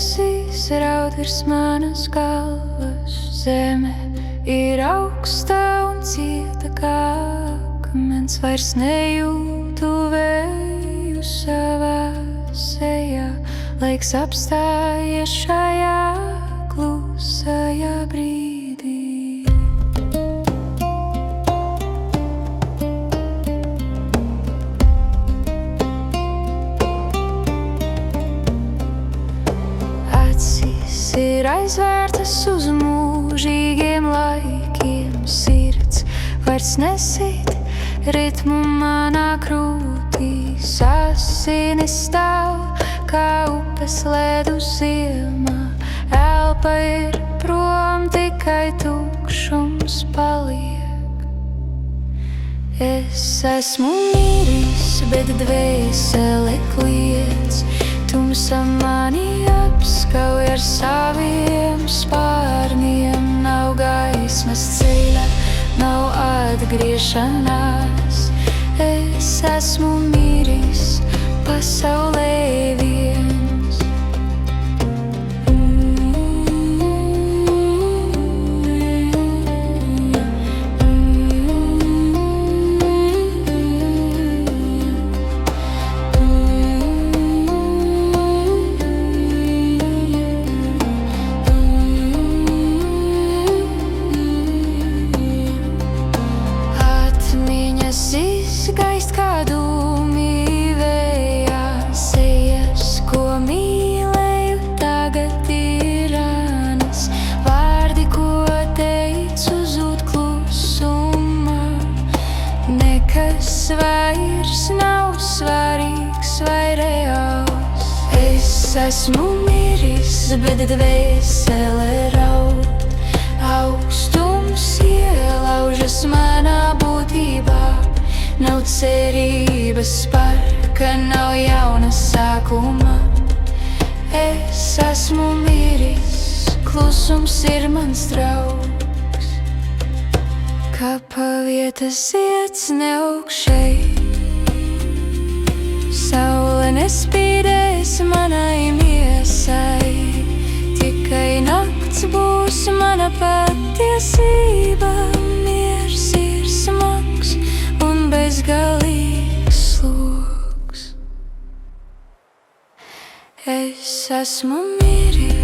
debesīs raud virs manas galvas, zeme ir augsta un cieta kā akmens, vairs nejūtu vēju savā sejā, laiks apstājies šajā klusajā brīdī. Acis ir aizvērtas uz mūžīgiem laikiem, sirds vairs nesit ritmu manā krūtīs, asinis stāv kā upes ledu ziemā, elpa ir prom, tikai tukšums paliek. Es esmu miris, bet dvēsele kliedz, tumsa mani apskauj ar saviem spārniem, nav gaismas ceļa, nav atgriešanās. Es esmu miris pasaulē viens. Izgaist kā dūmi vējā, sejas, ko mīlēju, tagad ir ānas, vārdi, ko teicu, zūd klusumā. Nekas vairs nav svarīgs vai reāls. Es esmu miris, bet dvēsele raud, augstums ielaužas manā būtībā. Nav cerības par, ka nav jauna sākuma. Es esmu miris, klusums ir mans draugs. Kapa vietas iets neaug šeit, saule nespīdēs manai miesai, tikai nakts būs mana patiesība. Miers ir smags un bezgalīgs sloks. Es esmu miris.